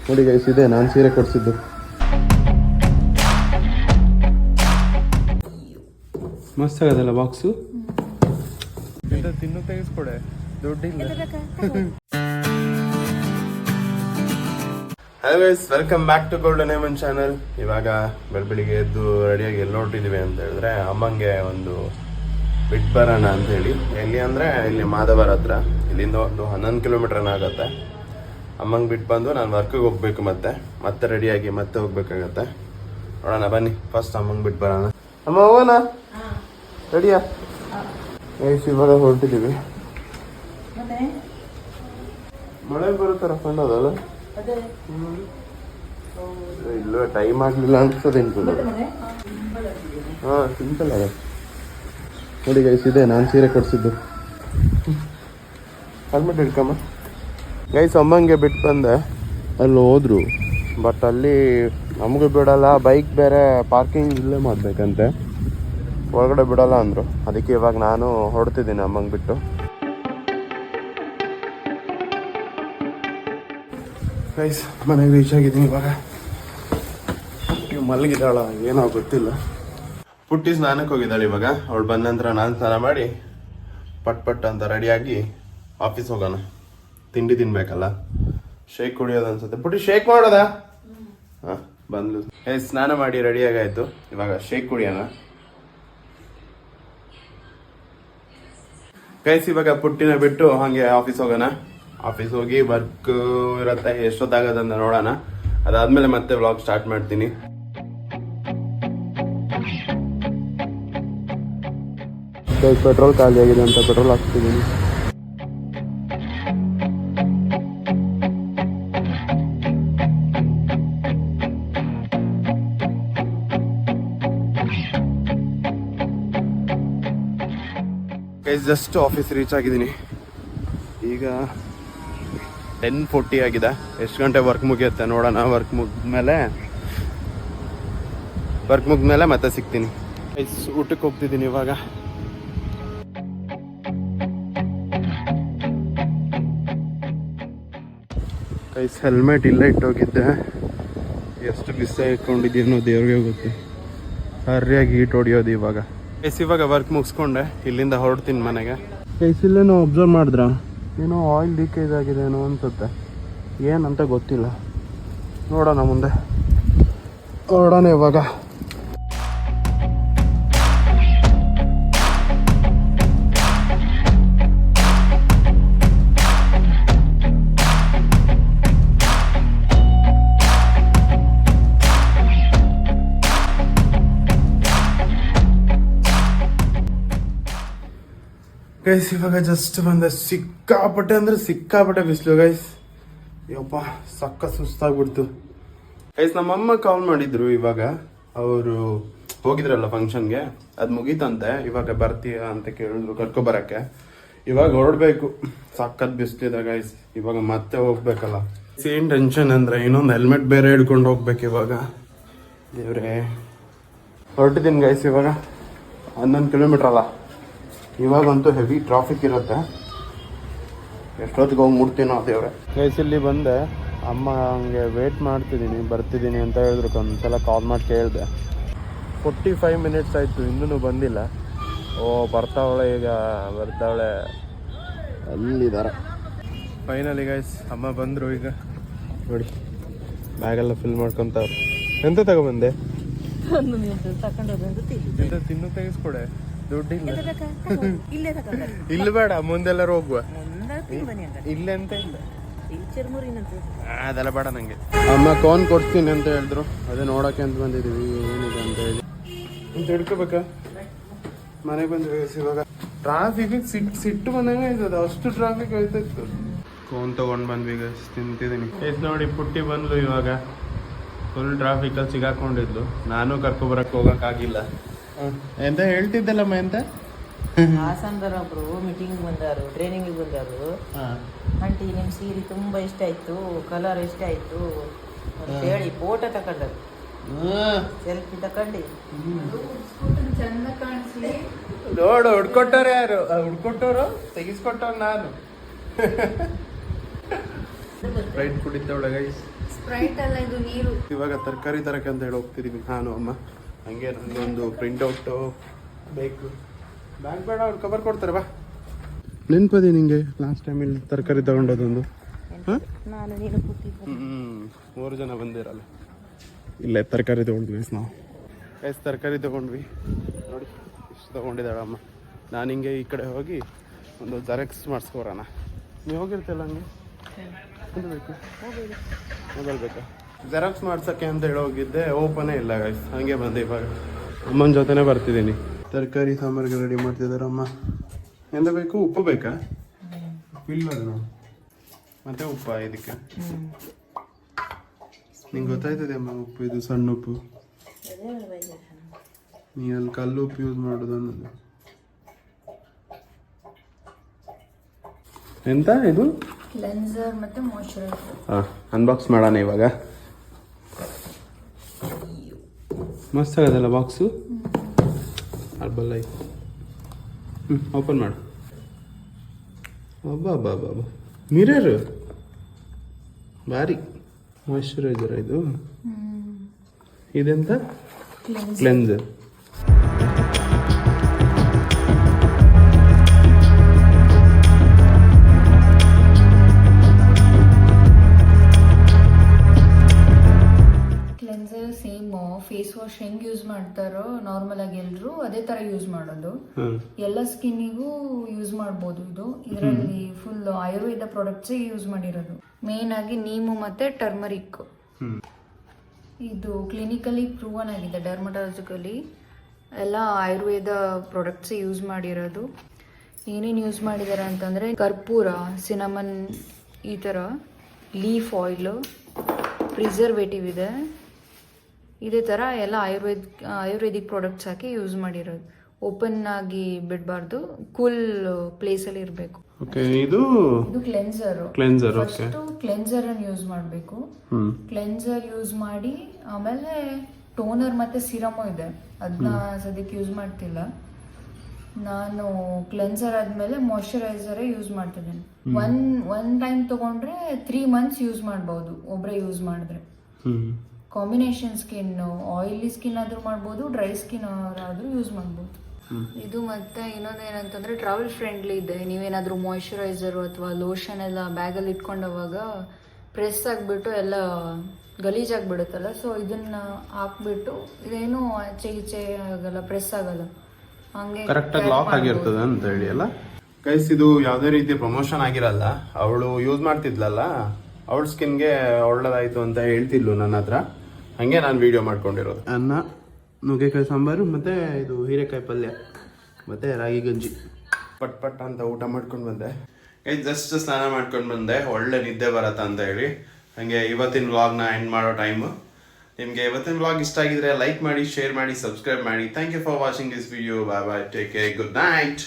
ನೋಡಿ ಗೈಸ್, ಇದೆ ನಾನು ಸೀರೆ ಕೊಡಿಸಿದ್ದು. ಮಸ್ತ್ ಆಗದಲ್ಲ ಬಾಕ್ಸು. ತಿನ್ನು ತೆಗೆಸ್ಕೊಡೆ, ದುಡ್ಡಿಲ್ಲ. Hello guys, welcome back to Golden Diamond channel. ಇವಾಗ ಬೆಳಬೆಳಿಗ್ಗೆ ಎದ್ದು ರೆಡಿಯಾಗಿ ಎಲ್ಲಿ ಹೊರಟಿದ್ದೀವಿ ಅಂತ ಹೇಳಿದ್ರೆ, ಅಮ್ಮಂಗೆ ಒಂದು ಬಿಟ್ಟು ಬರೋಣ ಅಂತ ಹೇಳಿ. ಎಲ್ಲಿ ಅಂದರೆ ಇಲ್ಲಿ ಮಾಧವರ ಹತ್ರ. ಇಲ್ಲಿಂದ ಒಂದು 11 ಕಿಲೋಮೀಟರ್ ಆಗುತ್ತೆ. ಅಮ್ಮಂಗೆ ಬಿಟ್ಟು ಬಂದು ನಾನು ವರ್ಕಿಗೆ ಹೋಗ್ಬೇಕು, ಮತ್ತೆ ರೆಡಿಯಾಗಿ ಮತ್ತೆ ಹೋಗ್ಬೇಕಾಗತ್ತೆ. ನೋಡೋಣ ಬನ್ನಿ, ಫಸ್ಟ್ ಅಮ್ಮಂಗೆ ಬಿಟ್ಟು ಬರೋಣ. ಅಮ್ಮ ಹೋಗೋಣ, ರೆಡಿಯಾ? ಇವಾಗ ಹೊರಟಿದ್ದೀವಿ. ಮಳೆ ಬರುತ್ತಾರ ಕಂಡೋದಲ್ಲ, ಇಲ್ಲ ಟೈಮ್ ಆಗಲಿಲ್ಲ ಅನ್ಸೋದು. ಹಾಂ, ಸಿಂಪಲ್ ಅದ. ನೋಡಿ ಗೈಸ್, ಇದೆ ನಾನು ಸೀರೆ ಕೊಡಿಸಿದ್ದು. ಹೆಲ್ಮೆಟ್ ಹಿಡ್ಕಮ್ಮ. ಗೈಸ್, ಅಮ್ಮಂಗೆ ಬಿಟ್ಟು ಬಂದೆ. ಅಲ್ಲಿ ಹೋದ್ರು, ಬಟ್ ಅಲ್ಲಿ ನಮಗೂ ಬಿಡಲ್ಲ. ಬೈಕ್ ಬೇರೆ ಪಾರ್ಕಿಂಗ್ ಇಲ್ಲೇ ಮಾಡಬೇಕಂತೆ, ಒಳಗಡೆ ಬಿಡಲ್ಲ ಅಂದರು. ಅದಕ್ಕೆ ಇವಾಗ ನಾನು ಹೊರಡ್ತಿದ್ದೀನಿ ಅಮ್ಮಂಗೆ ಬಿಟ್ಟು. ಗೈಸ್, ಮನೆಗೆ ರೀಚ್ ಆಗಿದ್ದೀನಿ ಇವಾಗ. ಪುಟ್ಟಿ ಮಲಗಿದ್ದಾಳ, ಏನೋ ಗೊತ್ತಿಲ್ಲ. ಪುಟ್ಟಿ ಸ್ನಾನಕ್ಕೆ ಹೋಗಿದ್ದಾಳೆ ಇವಾಗ. ಅವಳು ಬಂದ ನಂತರ ನಾನು ಸ್ನಾನ ಮಾಡಿ ಪಟ್ ಅಂತ ರೆಡಿಯಾಗಿ ಆಫೀಸ್ ಹೋಗೋಣ. ತಿಂಡಿ ತಿನ್ಬೇಕಲ್ಲ, ಶೇಕ್ ಕುಡಿಯೋದು ಅನ್ಸುತ್ತೆ. ಪುಟ್ಟಿ ಶೇಕ್ ಮಾಡೋದಾ? ಹಾಂ, ಬಂದ್ಲು. ಸ್ನಾನ ಮಾಡಿ ರೆಡಿಯಾಗಾಯ್ತು. ಇವಾಗ ಶೇಕ್ ಕುಡಿಯೋಣ. ಗೈಸ್, ಇವಾಗ ಪುಟ್ಟಿನ ಬಿಟ್ಟು ಹಾಗೆ ಆಫೀಸ್ ಹೋಗೋಣ. ಆಫೀಸ್ ಹೋಗಿ ವರ್ಕ್ ಇರುತ್ತೆ, ಎಷ್ಟೊತ್ತಾಗೋದಂತ ನೋಡೋಣ. ಅದಾದ್ಮೇಲೆ ಮತ್ತೆ ವ್ಲಾಗ್ ಸ್ಟಾರ್ಟ್ ಮಾಡ್ತೀನಿ. ಪೆಟ್ರೋಲ್ ಖಾಲಿ ಆಗಿದೆ ಅಂತ ಪೆಟ್ರೋಲ್ ಹಾಕ್ತಿದ್ದೀನಿ. ಜಸ್ಟ್ ಆಫೀಸ್ ರೀಚ್ ಆಗಿದ್ದೀನಿ. ಈಗ 10:40 ಆಗಿದೆ. ಎಷ್ಟು ಗಂಟೆ ವರ್ಕ್ ಮುಗಿಯುತ್ತೆ ನೋಡೋಣ. ವರ್ಕ್ ಮುಗಿದ್ಮೇಲೆ ಮತ್ತೆ ಸಿಗ್ತೀನಿ. ಊಟಕ್ಕೆ ಹೋಗ್ತಿದ್ದೀನಿ ಇವಾಗ. ಗೈಸ್, ಹೆಲ್ಮೆಟ್ ಇಲ್ಲೇ ಇಟ್ಟೋಗಿದ್ದೆ. ಎಷ್ಟು ಬಿಸಿ ಇಟ್ಕೊಂಡಿದ್ದೀನೋ ದೇವ್ರಿಗೆ ಗೊತ್ತು. ಸರಿಯಾಗಿ ಹೀಟ್ ಹೊಡಿಯೋದು ಇವಾಗ. ಇವಾಗ ವರ್ಕ್ ಮುಗಿಸ್ಕೊಂಡೆ, ಇಲ್ಲಿಂದ ಹೊರಡ್ತೀನಿ ಮನೆಗೆ. ಇಲ್ಲೇನೋ ಅಬ್ಸರ್ವ್ ಮಾಡಿದ್ರ, ಏನೋ ಆಯಿಲ್ ಲೀಕೇಜ್ ಆಗಿದೆ ಏನೋ ಅನ್ಸುತ್ತೆ. ಏನಂತ ಗೊತ್ತಿಲ್ಲ, ನೋಡೋಣ ಮುಂದೆ. ಹೊರಡೋಣ ಇವಾಗ. ಗೈಸ್, ಇವಾಗ ಜಸ್ಟ್ ಬಂದೆ. ಸಿಕ್ಕಾಪಟ್ಟೆ ಬಿಸಿಲು ಗೈಸ್. ಯಪ್ಪ, ಸಕ್ಕ ಸುಸ್ತಾಗ್ಬಿಡ್ತು. ಗೈಸ್, ನಮ್ಮಮ್ಮ ಕಾಲ್ ಮಾಡಿದ್ರು ಇವಾಗ. ಅವರು ಹೋಗಿದ್ರಲ್ಲ ಫಂಕ್ಷನ್ಗೆ, ಅದು ಮುಗೀತಂತೆ. ಇವಾಗ ಬರ್ತೀಯ ಅಂತ ಕೇಳಿದ್ರು ಕರ್ಕೊಬರಕ್ಕೆ. ಇವಾಗ ಹೊರಡ್ಬೇಕು. ಸಕ್ಕತ್ ಬಿಸಿಲಿದೆ ಗೈಸ್. ಇವಾಗ ಮತ್ತೆ ಹೋಗ್ಬೇಕಲ್ಲ. ಸೇಮ್ ಟೆನ್ಷನ್ ಅಂದ್ರೆ ಇನ್ನೊಂದು ಹೆಲ್ಮೆಟ್ ಬೇರೆ ಹಿಡ್ಕೊಂಡು ಹೋಗ್ಬೇಕು ಇವಾಗ. ದೇವ್ರೆ, ಹೊರಟಿದ್ದೀನಿ ಗೈಸ್. ಇವಾಗ 11 ಕಿಲೋಮೀಟರ್ ಅಲ್ಲ. ಇವಾಗಂತೂ ಹೆವಿ ಟ್ರಾಫಿಕ್ ಇರುತ್ತೆ. ಎಷ್ಟೊತ್ತಿಗೆ ಹೋಗಿ ಮುಟ್ತೀನೋ ದೇವ್ರೆ. ಗೈಸ್, ಇಲ್ಲಿ ಬಂದೆ. ಅಮ್ಮ ಹಂಗೆ ವೇಟ್ ಮಾಡ್ತಿದ್ದೀನಿ, ಬರ್ತಿದ್ದೀನಿ ಅಂತ ಹೇಳಿದ್ರು. ಒಂದ್ಸಲ ಕಾಲ್ ಮಾಡಿ ಕೇಳಿದೆ. 45 ಮಿನಿಟ್ಸ್ ಆಯಿತು, ಇನ್ನೂ ಬಂದಿಲ್ಲ. ಬರ್ತಾವಳೆ, ಈಗ ಬರ್ತಾವಳೆ. ಅಲ್ಲಿದ್ದಾರೆ. ಫೈನಲಿ ಗೈಸ್, ಅಮ್ಮ ಬಂದರು. ಈಗ ನೋಡಿ, ಬ್ಯಾಗೆಲ್ಲ ಫಿಲ್ ಮಾಡ್ಕೊತಾವ್ರು. ಎಂತ ತಗೊಬಂದೆ? ಎಂತ ತಿನ್ನು ತೆಗೆಸ್ಕೊಡೆ, ದುಡ್ಡಿಲ್ಲ. ಇಲ್ಲಿ ಬೇಡ, ಮುಂದೆಲ್ಲರೂ ಹೋಗುವ. ಇಲ್ಲ ಅಂತ ಇಲ್ಲ, ಅದೆಲ್ಲ ಬೇಡ ನಂಗೆ. ಅಮ್ಮ ಕೋನ್ ಕೊಡ್ತೀನಿ ಅಂತ ಹೇಳಿದ್ರು. ಅದೇ ನೋಡಕ್ಕೆ ಅಂತ ಬಂದಿದೀವಿ ಏನಿದೆ ಅಂತ ಹೇಳಿ. ಅಂತ ಹಿಡ್ಕೋಬೇಕಾ? ಮನೆಗೆ ಬಂದ್ವಿ ಇವಾಗ. ಟ್ರಾಫಿಕ್ ಸಿಟ್ಟು ಬಂದಂಗೆ ಆಯ್ತದ, ಅಷ್ಟು ಟ್ರಾಫಿಕ್ ಆಯ್ತಾಯ್ತು. ಕೋನ್ ತಗೊಂಡ್ ಬಂದ್ವಿ ಈಗ, ತಿಂತಿದ್ದೀನಿ. ನೋಡಿ, ಪುಟ್ಟಿ ಬಂದ್ಲು ಇವಾಗ. ಫುಲ್ ಟ್ರಾಫಿಕಲ್ಲಿ ಸಿಗಾಕೊಂಡಿದ್ಲು. ನಾನು ಕರ್ಕೊಬರಕ್ಕೆ ಹೋಗಕ್ಕಾಗಿಲ್ಲ. ಎಂತ ಹೇಳ್ತಿದ್ದಲ್ಲಮ್ಮ? ಎಂತ ಹಾಸನದರ ಒಬ್ರು ಮೀಟಿಂಗ್ ಬಂದಾರು, ಟ್ರೈನಿಂಗ್ ಬಂದಾರು. ಆಂಟಿ, ನಿಮ್ ಸೀರೆ ತುಂಬಾ ಇಷ್ಟ ಆಯ್ತು, ಕಲರ್ ಇಷ್ಟ ಆಯ್ತು ಅಂತ ಹೇಳಿ ಫೋಟೋ ತಕೊಂಡರು. ಸೆಲ್ಫಿ ತಕೊಂಡಿ ಚಂದ ಕಾಣಿಸ್ಲಿ ನೋಡು. ಹುಡ್ಕೊಟ್ಟವ್ರು ಯಾರು? ಹುಡ್ಕೊಟ್ಟವ್ರು ತೆಗಿಸ್ಕೊಟ್ಟವ್ರು ನಾನು. Right ಕುಡಿತವಳ guys. ಸ್ಪ್ರೈಟ್ ಅಲ್ಲ ಇದು ನೀರು. ಇವಾಗ ತರಕಾರಿ ತರಕ್ಕೆ ಅಂತ ಹೇಳಿ ಹೋಗ್ತಿದೀವಿ ನಾನು ಅಮ್ಮ. ಹಂಗೆ ನನಗೊಂದು ಪ್ರಿಂಟೌಟು ಬೇಕು. ಬ್ಯಾಗ್ ಬೇಡ, ಅವ್ರು ಕವರ್ ಕೊಡ್ತಾರೆ ಬಾ. ನೆನಪದಿ ನಿಂಗೆ ಲಾಸ್ಟ್ ಟೈಮ್ ಇಲ್ಲಿ ತರಕಾರಿ ತಗೊಂಡೋದೊಂದು? ಹಾಂ, ನಾನು ನೀನು ಕೂತಿದ್ದೆ. 3 ಜನ ಬಂದಿರಲ್ಲ. ಇಲ್ಲೇ ತರಕಾರಿ ತೊಗೊಂಡ್ವಿ ನಾವು. ತರಕಾರಿ ತೊಗೊಂಡ್ವಿ ನೋಡಿ, ಇಷ್ಟು ತೊಗೊಂಡಿದ್ದಾಳೆ ಅಮ್ಮ. ನಾನು ಹಿಂಗೆ ಈ ಕಡೆ ಹೋಗಿ ಒಂದು ಜೆರಾಕ್ಸ್ ಮಾಡಿಸ್ಕೊರೋಣ. ನೀವು ಹೋಗಿರ್ತಿಲ್ಲ ಹಂಗೆ? ಏನು ಬೇಕು? ಮೊಬೈಲ್ ಬೇಕಾ? ಜೆರಾಕ್ಸ್ ಮಾಡ್ಸೋಕ್ಕೆ ಅಂತ ಹೇಳಿ ಹೋಗಿದ್ದೆ, ಓಪನೇ ಇಲ್ಲ ಗೈಸ್. ಹಾಗೆ ಬಂದೆ ಇವಾಗ. ಅಮ್ಮನ ಜೊತೆನೇ ಬರ್ತಿದ್ದೀನಿ. ತರಕಾರಿ ಸಾಂಬಾರಿಗೆ ರೆಡಿ ಮಾಡ್ತಿದ್ದಾರೆ ಅಮ್ಮ. ಎಂತ ಬೇಕು? ಉಪ್ಪು ಬೇಕಾ? ಇಲ್ಲದು ಮತ್ತೆ ಉಪ್ಪ ಇದಕ್ಕೆ ನಿಂಗೆ ಗೊತ್ತಾಯ್ತದೆ ಅಮ್ಮ. ಉಪ್ಪು ಇದು ಸಣ್ಣ ಉಪ್ಪು. ನೀನಲ್ಲಿ ಕಲ್ಲು ಉಪ್ಪು ಯೂಸ್ ಮಾಡೋದು ಅನ್ನೋದು. ಎಂತ ಇದು? ಕ್ಲೆನ್ಸರ್ ಮತ್ತೆ ಮಾಯ್ಶ್ಚರೈಸರ್. ಅನ್ಬಾಕ್ಸ್ ಮಾಡೋಣ ಇವಾಗ. ಮಸ್ತ್ ಆಗದಲ್ಲ ಬಾಕ್ಸು. ಅರ್ಬಲ್ ಆಯ್ತು. ಓಪನ್ ಮಾಡು. ಅಬ್ಬಾ ಮಿರರ್ ಭಾರಿ. ಮಾಯ್ಶ್ಚರೈಸರ್ ಇದು. ಇದೆಂತ? Cleanser. Cleanser same face wash ಹೆಂಗ್ ಯೂಸ್ ಮಾಡ್ತಾರೋ ನಾರ್ಮಲ್ ಆಗಿ ಎಲ್ರು ಅದೇ ತರ ಯೂಸ್ ಮಾಡೋದು. ಎಲ್ಲ ಸ್ಕಿನ್ನಿಗೂ ಯೂಸ್ ಮಾಡ್ಬೋದು. ಇದು ಇದರಲ್ಲಿ ಫುಲ್ ಆಯುರ್ವೇದ ಪ್ರಾಡಕ್ಟ್ಸ್ ಯೂಸ್ ಮಾಡಿರೋದು. ಮೇನ್ ಆಗಿ ನೀಮು ಮತ್ತೆ ಟರ್ಮರಿಕ್. ಇದು ಕ್ಲಿನಿಕಲಿ ಪ್ರೂವನ್ ಆಗಿದೆ, ಡರ್ಮಟಾಲಜಿಕಲಿ ಎಲ್ಲ ಆಯುರ್ವೇದ ಪ್ರಾಡಕ್ಟ್ಸ್ ಯೂಸ್ ಮಾಡಿರೋದು. ಏನೇನು ಯೂಸ್ ಮಾಡಿದ್ದಾರೆ ಅಂತಂದರೆ ಕರ್ಪೂರ, ಸಿನಮನ್, ಈ ಥರ ಲೀಫ್ ಆಯಿಲ್, ಪ್ರಿಸರ್ವೇಟಿವ್ ಇದೆ. ಇದೇ ಥರ ಎಲ್ಲ ಆಯುರ್ವೇದಿಕ್ ಪ್ರಾಡಕ್ಟ್ಸ್ ಹಾಕಿ ಯೂಸ್ ಮಾಡಿರೋದು. ಓಪನ್ ಆಗಿ ಬಿಡಬಾರ್ದು, ಕೂಲ್ ಪ್ಲೇಸಲ್ಲಿ ಇರಬೇಕು. ಇದು ಕ್ಲೆನ್ಸರ್. ಫಸ್ಟ್ ಕ್ಲೆನ್ಸರ್ ಅನ್ನು ಯೂಸ್ ಮಾಡಬೇಕು. ಕ್ಲೆನ್ಸರ್ ಯೂಸ್ ಮಾಡಿ ಆಮೇಲೆ ಟೋನರ್ ಮತ್ತೆ ಸಿರಮು ಇದೆ, ಅದನ್ನ ಸದ್ಯಕ್ಕೆ ಯೂಸ್ ಮಾಡ್ತಿಲ್ಲ ನಾನು. ಕ್ಲೆನ್ಸರ್ ಆದ್ಮೇಲೆ ಮಾಯ್ಶ್ಚರೈಸರ್ ಯೂಸ್ ಮಾಡ್ತಿದ್ದೇನೆ. ಒನ್ ಟೈಮ್ ತಗೊಂಡ್ರೆ 3 months ಯೂಸ್ ಮಾಡ್ಬೋದು ಒಬ್ರೆ ಯೂಸ್ ಮಾಡಿದ್ರೆ. ಕಾಂಬಿನೇಷನ್ ಸ್ಕಿನ್, ಆಯಿಲಿ ಸ್ಕಿನ್ ಆದ್ರೂ ಮಾಡ್ಬೋದು, ಡ್ರೈ ಸ್ಕಿನ್ ಆದ್ರೂ ಯೂಸ್ ಮಾಡ್ಬೋದು. ಇದು ಮತ್ತೆ ಇನ್ನೊಂದೇನಂತಂದ್ರೆ ಟ್ರಾವೆಲ್ ಫ್ರೆಂಡ್ಲಿ ಇದೆ. ನೀವೇನಾದ್ರೂ ಮಾಯ್ಶ್ಚರೈಸರ್ ಅಥವಾ ಲೋಷನ್ ಎಲ್ಲ ಬ್ಯಾಗಲ್ಲಿ ಇಟ್ಕೊಂಡವಾಗ ಪ್ರೆಸ್ ಆಗಿಬಿಟ್ಟು ಎಲ್ಲ ಗಲೀಜಾಗ್ಬಿಡುತ್ತಲ್ಲ, ಸೊ ಇದನ್ನ ಹಾಕ್ಬಿಟ್ಟು ಇದೇನು ಆಚೆ ಈಚೆ ಆಗಲ್ಲ, ಪ್ರೆಸ್ ಆಗಲ್ಲ, ಹಂಗೆ ಕರೆಕ್ಟಾಗಿ ಲಾಕ್ ಆಗಿರ್ತದೆ ಅಂತ ಹೇಳಿ ಅಲ್ಲ ಗೈಸ್. ಇದು ಯಾವುದೇ ರೀತಿ ಪ್ರಮೋಷನ್ ಆಗಿರಲ್ಲ. ಅವಳು ಯೂಸ್ ಮಾಡ್ತಿದ್ಲಲ್ಲ, ಅವಳ ಸ್ಕಿನ್ಗೆ ಒಳ್ಳೇದಾಯ್ತು ಅಂತ ಹೇಳ್ತಿದ್ಲು ನನ್ನ ಹತ್ರ. ಹಂಗೆ ನಾನು ವಿಡಿಯೋ ಮಾಡ್ಕೊಂಡಿರೋದು. ಅನ್ನ, ನುಗ್ಗೆಕಾಯಿ ಸಾಂಬಾರು ಮತ್ತೆ ಇದು ಹೀರೆಕಾಯಿ ಪಲ್ಯ ಮತ್ತೆ ರಾಗಿ ಗಂಜಿ. ಪಟ್ ಅಂತ ಊಟ ಮಾಡ್ಕೊಂಡು ಬಂದೆ. ಜಸ್ಟ್ ಸ್ನಾನ ಮಾಡ್ಕೊಂಡು ಬಂದೆ, ಒಳ್ಳೆ ನಿದ್ದೆ ಬರತ್ತ ಅಂತ ಹೇಳಿ. ಹಾಗೆ ಇವತ್ತಿನ ವ್ಲಾಗ್ನ ಎಂಡ್ ಮಾಡೋ ಟೈಮು. ನಿಮಗೆ ಇವತ್ತಿನ ವ್ಲಾಗ್ ಇಷ್ಟ ಆಗಿದ್ರೆ ಲೈಕ್ ಮಾಡಿ, ಶೇರ್ ಮಾಡಿ, ಸಬ್ಸ್ಕ್ರೈಬ್ ಮಾಡಿ. Thank you for watching this video. Bye bye, take care, good night.